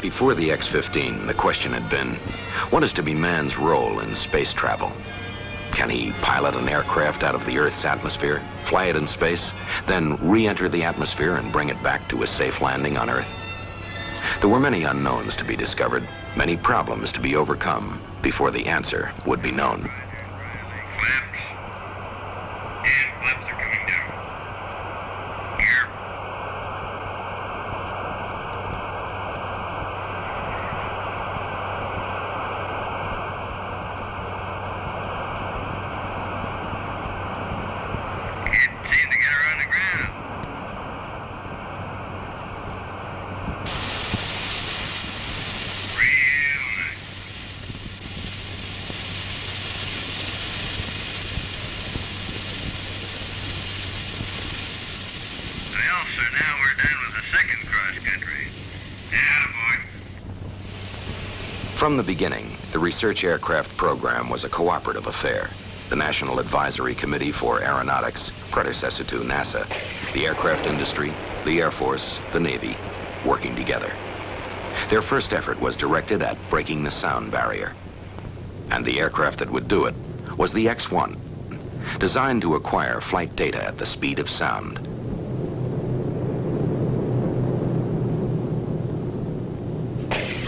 Before the X-15, the question had been, what is to be man's role in space travel? Can he pilot an aircraft out of the Earth's atmosphere, fly it in space, then re-enter the atmosphere and bring it back to a safe landing on Earth? There were many unknowns to be discovered, many problems to be overcome before the answer would be known. Flaps. And flaps are coming down. Here. Can't seem to get her on the ground. Real nice. Well, sir, now we're done with the second cross-country. Attaboy. From the beginning, the research aircraft program was a cooperative affair. The National Advisory Committee for Aeronautics, predecessor to NASA, the aircraft industry, the Air Force, the Navy, working together. Their first effort was directed at breaking the sound barrier. And the aircraft that would do it was the X-1, designed to acquire flight data at the speed of sound.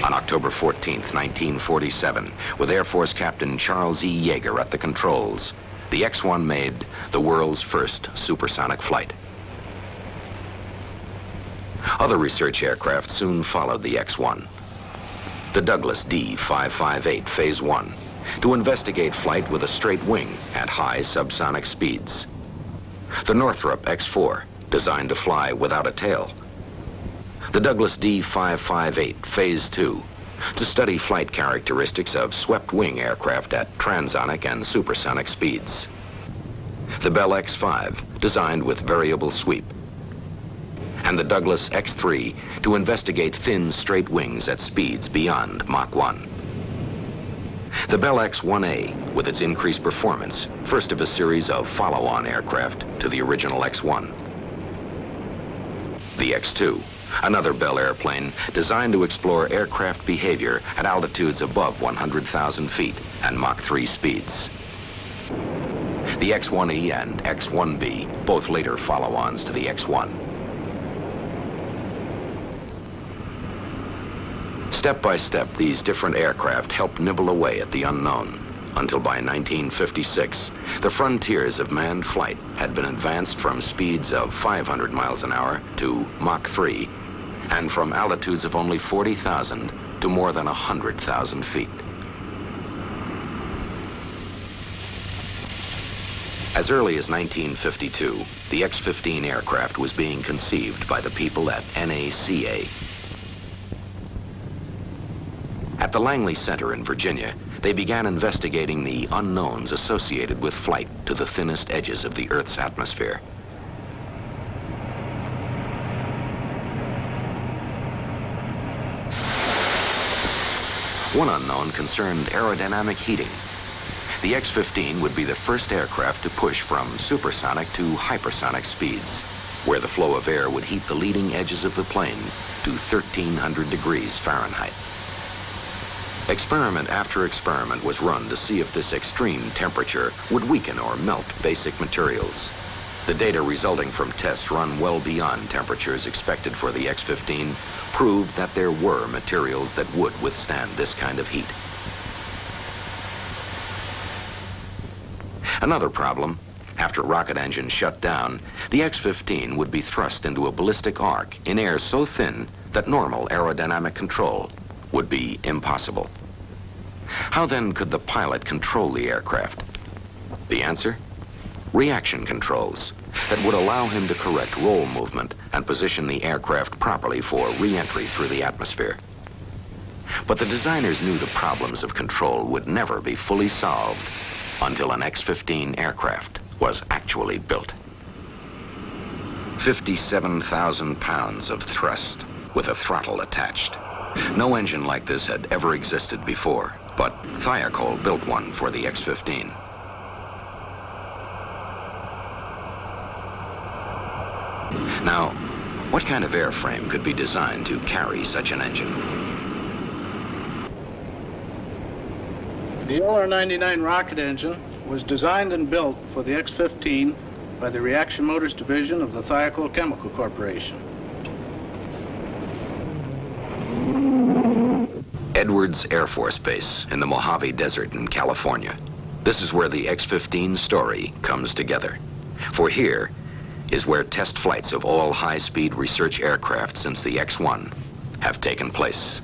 On October 14th, 1947, with Air Force Captain Charles E. Yeager at the controls, the X-1 made the world's first supersonic flight. Other research aircraft soon followed the X-1. The Douglas D-558 Phase 1, to investigate flight with a straight wing at high subsonic speeds. The Northrop X-4, designed to fly without a tail. The Douglas D-558 Phase 2, to study flight characteristics of swept-wing aircraft at transonic and supersonic speeds. The Bell X-5, designed with variable sweep. And the Douglas X-3, to investigate thin, straight wings at speeds beyond Mach 1. The Bell X-1A, with its increased performance, first of a series of follow-on aircraft to the original X-1. The X-2, another Bell airplane designed to explore aircraft behavior at altitudes above 100,000 feet and Mach 3 speeds. The X-1E and X-1B, both later follow-ons to the X-1. Step by step, these different aircraft helped nibble away at the unknown, until by 1956, the frontiers of manned flight had been advanced from speeds of 500 miles an hour to Mach 3, and from altitudes of only 40,000 to more than 100,000 feet. As early as 1952, the X-15 aircraft was being conceived by the people at NACA. At the Langley Center in Virginia, they began investigating the unknowns associated with flight to the thinnest edges of the Earth's atmosphere. One unknown concerned aerodynamic heating. The X-15 would be the first aircraft to push from supersonic to hypersonic speeds, where the flow of air would heat the leading edges of the plane to 1,300 degrees Fahrenheit. Experiment after experiment was run to see if this extreme temperature would weaken or melt basic materials. The data resulting from tests run well beyond temperatures expected for the X-15 proved that there were materials that would withstand this kind of heat. Another problem, after rocket engines shut down, the X-15 would be thrust into a ballistic arc in air so thin that normal aerodynamic control would be impossible. How then could the pilot control the aircraft? The answer? Reaction controls that would allow him to correct roll movement and position the aircraft properly for re-entry through the atmosphere. But the designers knew the problems of control would never be fully solved until an X-15 aircraft was actually built. 57,000 pounds of thrust with a throttle attached. No engine like this had ever existed before, but Thiokol built one for the X-15. Now, what kind of airframe could be designed to carry such an engine? The LR-99 rocket engine was designed and built for the X-15 by the Reaction Motors Division of the Thiokol Chemical Corporation. Edwards Air Force Base in the Mojave Desert in California. This is where the X-15 story comes together. For here is where test flights of all high-speed research aircraft since the X-1 have taken place.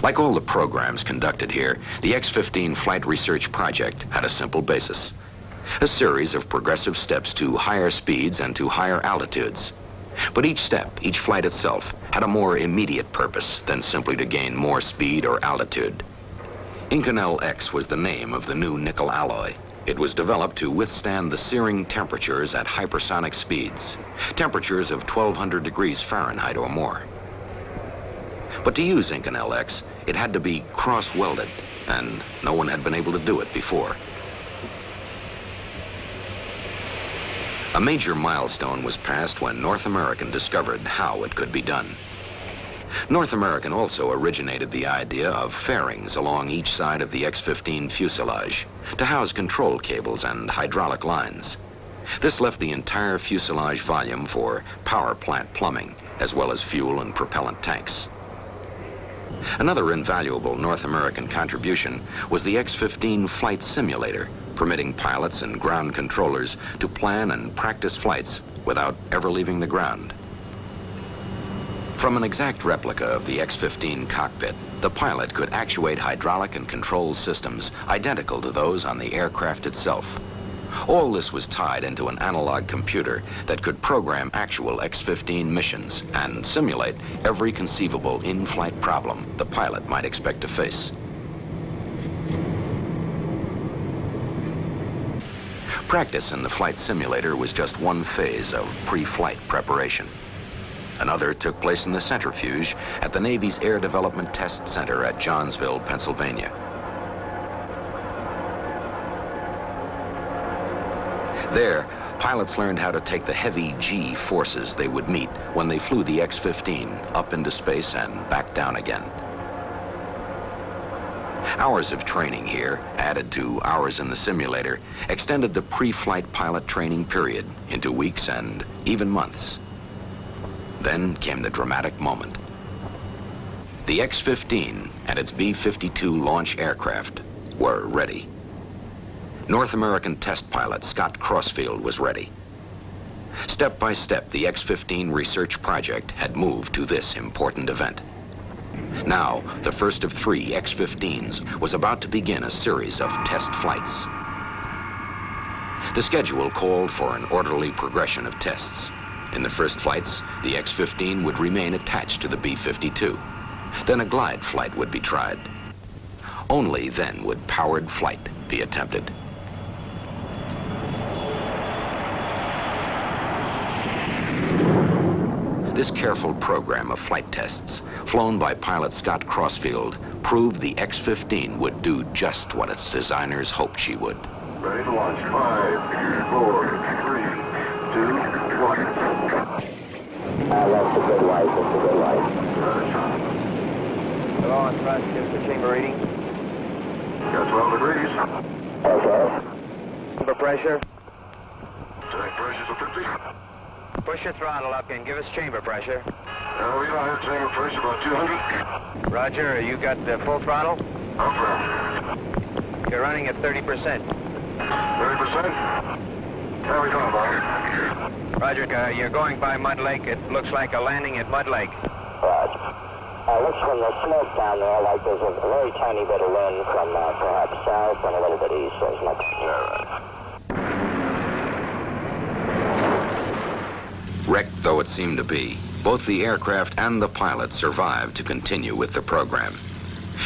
Like all the programs conducted here, the X-15 Flight Research Project had a simple basis. A series of progressive steps to higher speeds and to higher altitudes. But each step, each flight itself, had a more immediate purpose than simply to gain more speed or altitude. Inconel X was the name of the new nickel alloy. It was developed to withstand the searing temperatures at hypersonic speeds, temperatures of 1,200 degrees Fahrenheit or more. But to use Inconel X, it had to be cross-welded, and no one had been able to do it before. A major milestone was passed when North American discovered how it could be done. North American also originated the idea of fairings along each side of the X-15 fuselage to house control cables and hydraulic lines. This left the entire fuselage volume for power plant plumbing, as well as fuel and propellant tanks. Another invaluable North American contribution was the X-15 flight simulator, permitting pilots and ground controllers to plan and practice flights without ever leaving the ground. From an exact replica of the X-15 cockpit, the pilot could actuate hydraulic and control systems identical to those on the aircraft itself. All this was tied into an analog computer that could program actual X-15 missions and simulate every conceivable in-flight problem the pilot might expect to face. Practice in the flight simulator was just one phase of pre-flight preparation. Another took place in the centrifuge at the Navy's Air Development Test Center at Johnsville, Pennsylvania. There, pilots learned how to take the heavy G forces they would meet when they flew the X-15 up into space and back down again. Hours of training here, added to hours in the simulator, extended the pre-flight pilot training period into weeks and even months. Then came the dramatic moment. The X-15 and its B-52 launch aircraft were ready. North American test pilot Scott Crossfield was ready. Step by step, the X-15 research project had moved to this important event. Now, the first of 3 X-15s was about to begin a series of test flights. The schedule called for an orderly progression of tests. In the first flights, the X-15 would remain attached to the B-52. Then a glide flight would be tried. Only then would powered flight be attempted. This careful program of flight tests, flown by pilot Scott Crossfield, proved the X-15 would do just what its designers hoped she would. Ready to launch. 5, 4, 3, 2, 1. That's a good light. That's a good light. Hello, on thrust, give us the chamber reading. Got 12 degrees. Okay. Chamber pressure. Tank pressure's a 50. Push your throttle up and give us chamber pressure. We have chamber pressure about 200. Roger, you got the full throttle? Up front. You're running at 30%. 30%? How we doing, Bob? Roger, you're going by Mud Lake. It looks like a landing at Mud Lake. Right. Looks from the smoke down there like there's a very tiny bit of wind from perhaps south and a little bit east. So it's not... All right. Wrecked though it seemed to be, both the aircraft and the pilot survived to continue with the program.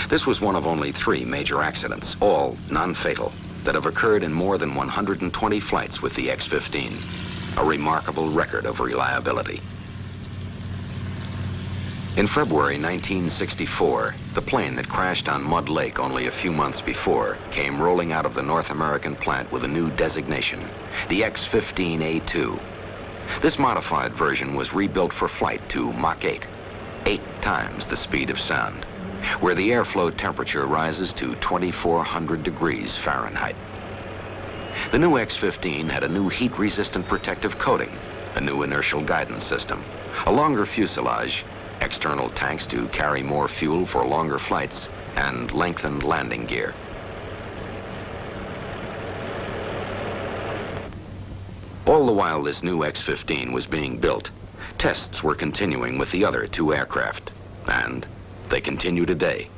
This was one of only 3 major accidents, all non-fatal, that have occurred in more than 120 flights with the X-15, a remarkable record of reliability. In February 1964, the plane that crashed on Mud Lake only a few months before came rolling out of the North American plant with a new designation, the X-15A2. This modified version was rebuilt for flight to Mach 8, 8 times the speed of sound. where the airflow temperature rises to 2,400 degrees Fahrenheit. The new X-15 had a new heat-resistant protective coating, a new inertial guidance system, a longer fuselage, external tanks to carry more fuel for longer flights, and lengthened landing gear. All the while this new X-15 was being built, tests were continuing with the other two aircraft, and they continue today.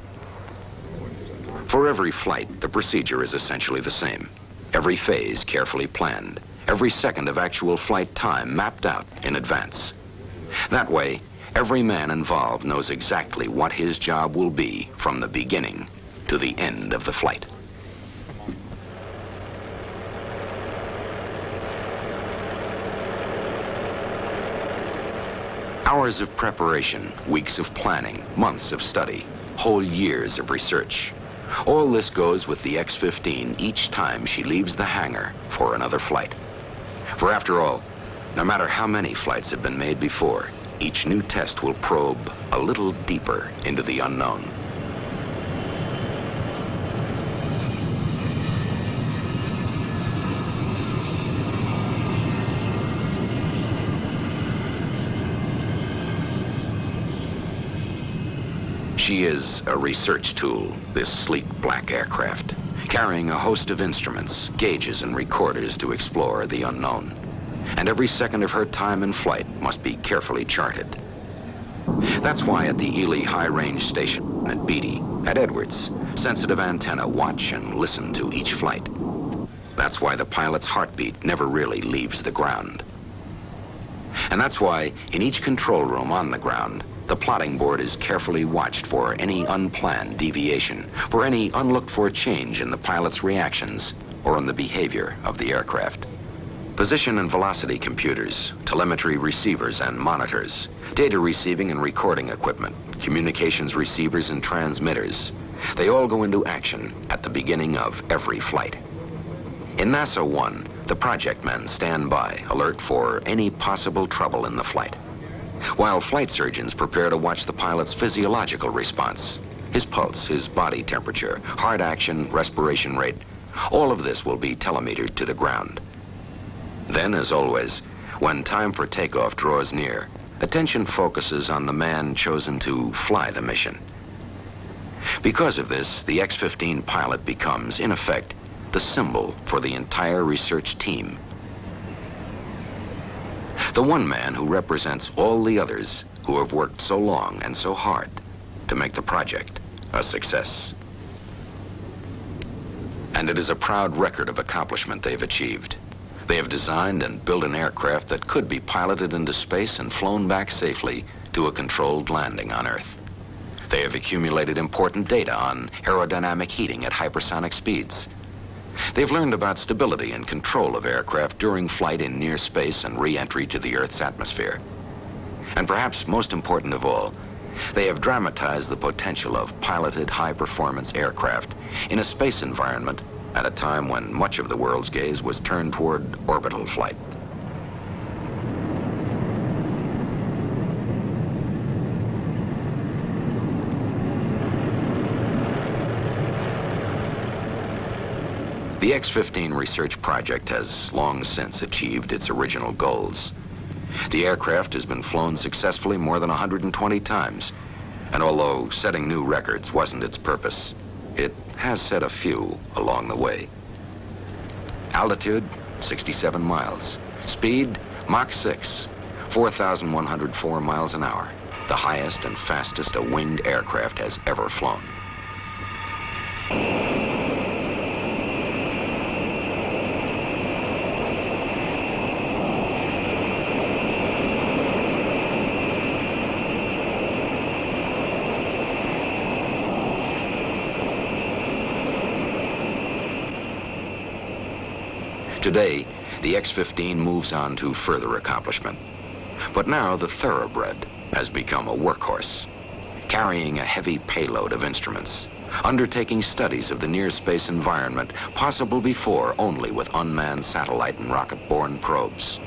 For every flight, the procedure is essentially the same. Every phase carefully planned, every second of actual flight time mapped out in advance. That way, every man involved knows exactly what his job will be from the beginning to the end of the flight. Hours of preparation, weeks of planning, months of study, whole years of research. All this goes with the X-15 each time she leaves the hangar for another flight. For after all, no matter how many flights have been made before, each new test will probe a little deeper into the unknown. She is a research tool, this sleek black aircraft, carrying a host of instruments, gauges, and recorders to explore the unknown. And every second of her time in flight must be carefully charted. That's why at the Ely High Range Station, at Beatty, at Edwards, sensitive antenna watch and listen to each flight. That's why the pilot's heartbeat never really leaves the ground. And that's why in each control room on the ground, the plotting board is carefully watched for any unplanned deviation, for any unlooked-for change in the pilot's reactions or in the behavior of the aircraft. Position and velocity computers, telemetry receivers and monitors, data receiving and recording equipment, communications receivers and transmitters, they all go into action at the beginning of every flight. In NASA 1, the project men stand by, alert for any possible trouble in the flight, while flight surgeons prepare to watch the pilot's physiological response, his pulse, his body temperature, heart action, respiration rate. All of this will be telemetered to the ground. Then, as always, when time for takeoff draws near, attention focuses on the man chosen to fly the mission. Because of this, the X-15 pilot becomes, in effect, the symbol for the entire research team. The one man who represents all the others who have worked so long and so hard to make the project a success. And it is a proud record of accomplishment they've achieved. They have designed and built an aircraft that could be piloted into space and flown back safely to a controlled landing on Earth. They have accumulated important data on aerodynamic heating at hypersonic speeds. They've learned about stability and control of aircraft during flight in near space and re-entry to the Earth's atmosphere. And perhaps most important of all, they have dramatized the potential of piloted high-performance aircraft in a space environment at a time when much of the world's gaze was turned toward orbital flight. The X-15 research project has long since achieved its original goals. The aircraft has been flown successfully more than 120 times, and although setting new records wasn't its purpose, it has set a few along the way. Altitude, 67 miles. Speed, Mach 6, 4,104 miles an hour, the highest and fastest a winged aircraft has ever flown. Today, the X-15 moves on to further accomplishment. But now the Thoroughbred has become a workhorse, carrying a heavy payload of instruments, undertaking studies of the near-space environment possible before only with unmanned satellite and rocket-borne probes.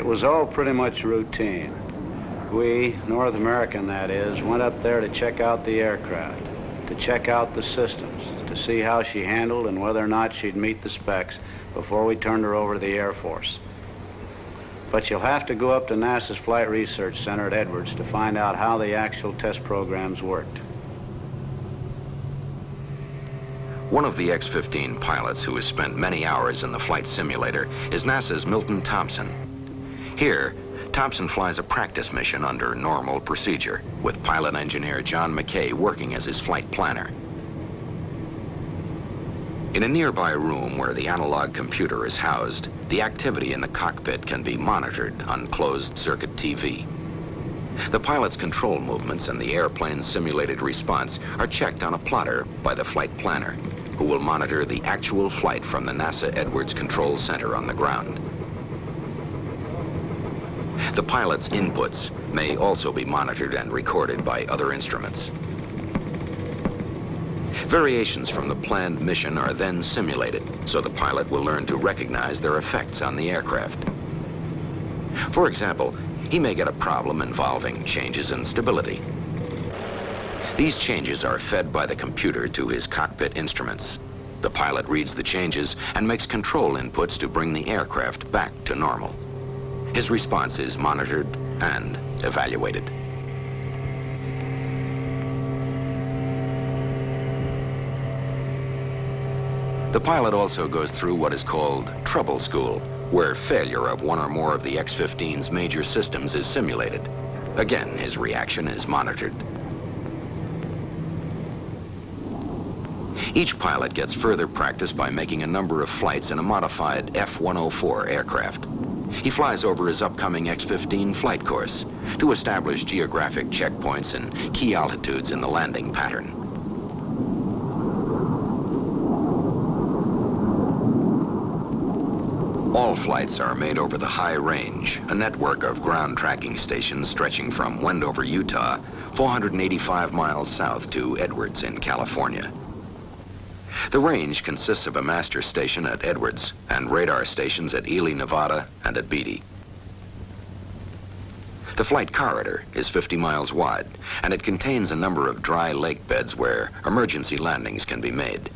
It was all pretty much routine. We, North American that is, went up there to check out the aircraft, to check out the systems, to see how she handled and whether or not she'd meet the specs before we turned her over to the Air Force. But you'll have to go up to NASA's Flight Research Center at Edwards to find out how the actual test programs worked. One of the X-15 pilots who has spent many hours in the flight simulator is NASA's Milton Thompson. Here, Thompson flies a practice mission under normal procedure, with pilot engineer John McKay working as his flight planner. In a nearby room where the analog computer is housed, the activity in the cockpit can be monitored on closed-circuit TV. The pilot's control movements and the airplane's simulated response are checked on a plotter by the flight planner, who will monitor the actual flight from the NASA Edwards Control Center on the ground. The pilot's inputs may also be monitored and recorded by other instruments. Variations from the planned mission are then simulated, so the pilot will learn to recognize their effects on the aircraft. For example, he may get a problem involving changes in stability. These changes are fed by the computer to his cockpit instruments. The pilot reads the changes and makes control inputs to bring the aircraft back to normal. His response is monitored and evaluated. The pilot also goes through what is called trouble school, where failure of one or more of the X-15's major systems is simulated. Again, his reaction is monitored. Each pilot gets further practice by making a number of flights in a modified F-104 aircraft. He flies over his upcoming X-15 flight course to establish geographic checkpoints and key altitudes in the landing pattern. All flights are made over the high range, a network of ground tracking stations stretching from Wendover, Utah, 485 miles south to Edwards in California. The range consists of a master station at Edwards and radar stations at Ely, Nevada, and at Beatty. The flight corridor is 50 miles wide, and it contains a number of dry lake beds where emergency landings can be made.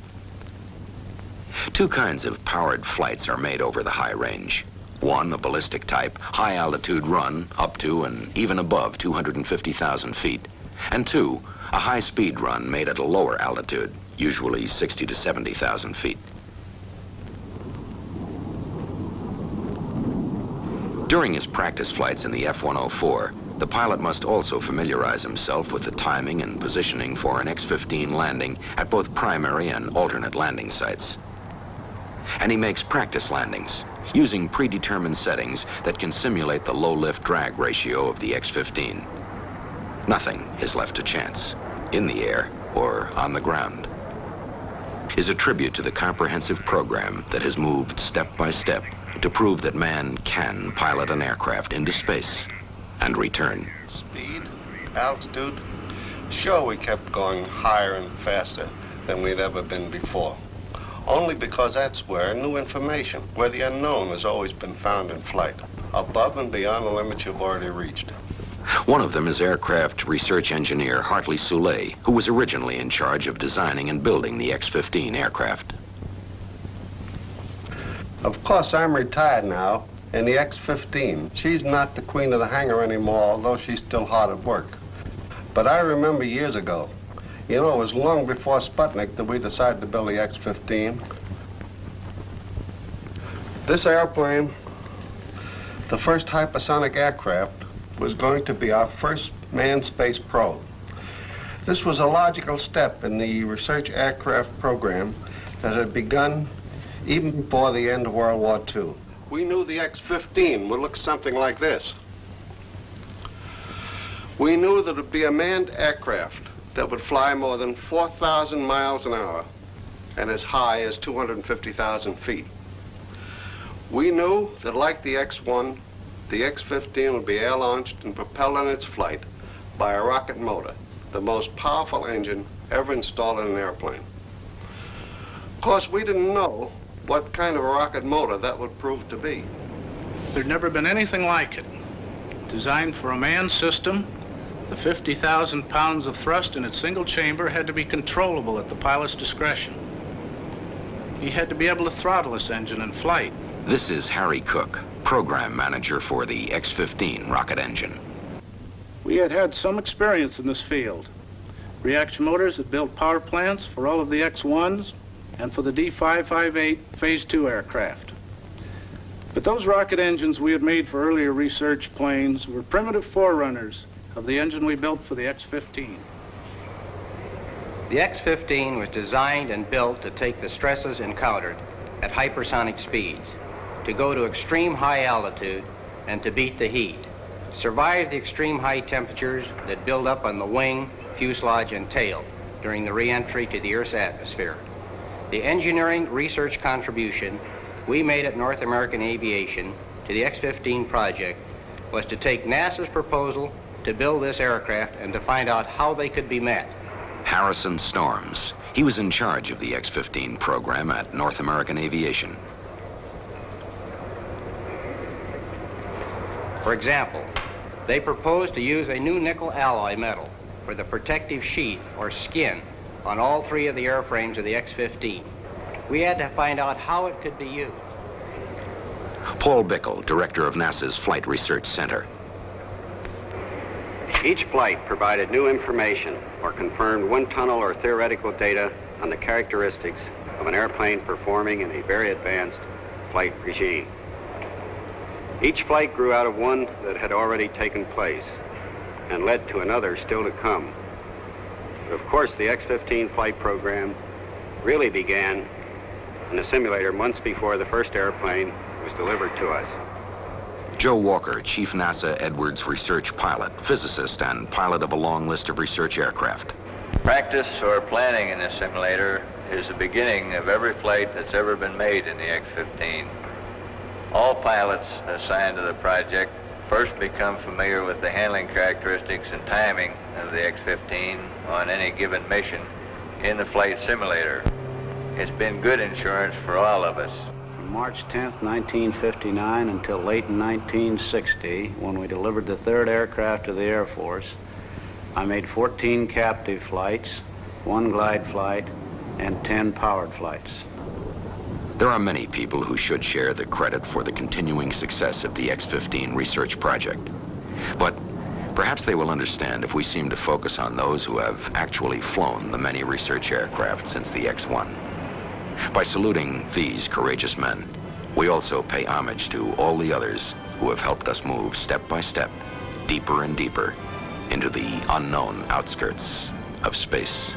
Two kinds of powered flights are made over the high range. One, a ballistic type, high-altitude run up to and even above 250,000 feet. And two, a high-speed run made at a lower altitude, usually 60 to 70,000 feet. During his practice flights in the F-104, the pilot must also familiarize himself with the timing and positioning for an X-15 landing at both primary and alternate landing sites. And he makes practice landings, using predetermined settings that can simulate the low-lift drag ratio of the X-15. Nothing is left to chance, in the air or on the ground. Is a tribute to the comprehensive program that has moved step by step to prove that man can pilot an aircraft into space and return. Speed, altitude, sure we kept going higher and faster than we'd ever been before. Only because that's where new information, where the unknown has always been found in flight, above and beyond the limits you've already reached. One of them is aircraft research engineer Hartley Soule, who was originally in charge of designing and building the X-15 aircraft. Of course, I'm retired now, and the X-15, she's not the queen of the hangar anymore, although she's still hard at work. But I remember years ago, you know, it was long before Sputnik that we decided to build the X-15. This airplane, the first hypersonic aircraft, was going to be our first manned space probe. This was a logical step in the research aircraft program that had begun even before the end of World War II. We knew the X-15 would look something like this. We knew that it would be a manned aircraft that would fly more than 4,000 miles an hour and as high as 250,000 feet. We knew that, like the X-1, the X-15 would be air-launched and propelled in its flight by a rocket motor, the most powerful engine ever installed in an airplane. Of course, we didn't know what kind of a rocket motor that would prove to be. There'd never been anything like it. Designed for a manned system, the 50,000 pounds of thrust in its single chamber had to be controllable at the pilot's discretion. He had to be able to throttle this engine in flight. This is Harry Cook, program manager for the X-15 rocket engine. We had had some experience in this field. Reaction motors had built power plants for all of the X-1s and for the D558 Phase 2 aircraft. But those rocket engines we had made for earlier research planes were primitive forerunners of the engine we built for the X-15. The X-15 was designed and built to take the stresses encountered at hypersonic speeds, to go to extreme high altitude and to beat the heat, survive the extreme high temperatures that build up on the wing, fuselage, and tail during the re-entry to the Earth's atmosphere. The engineering research contribution we made at North American Aviation to the X-15 project was to take NASA's proposal to build this aircraft and to find out how they could be met. Harrison Storms. He was in charge of the X-15 program at North American Aviation. For example, they proposed to use a new nickel alloy metal for the protective sheath or skin on all three of the airframes of the X-15. We had to find out how it could be used. Paul Bickle, director of NASA's Flight Research Center. Each flight provided new information or confirmed one tunnel or theoretical data on the characteristics of an airplane performing in a very advanced flight regime. Each flight grew out of one that had already taken place and led to another still to come. But of course, the X-15 flight program really began in the simulator months before the first airplane was delivered to us. Joe Walker, Chief NASA Edwards research pilot, physicist, and pilot of a long list of research aircraft. Practice or planning in this simulator is the beginning of every flight that's ever been made in the X-15. All pilots assigned to the project first become familiar with the handling characteristics and timing of the X-15 on any given mission in the flight simulator. It's been good insurance for all of us. From March 10th, 1959 until late in 1960, when we delivered the third aircraft to the Air Force, I made 14 captive flights, 1 glide flight, and 10 powered flights. There are many people who should share the credit for the continuing success of the X-15 research project. But perhaps they will understand if we seem to focus on those who have actually flown the many research aircraft since the X-1. By saluting these courageous men, we also pay homage to all the others who have helped us move step by step, deeper and deeper, into the unknown outskirts of space.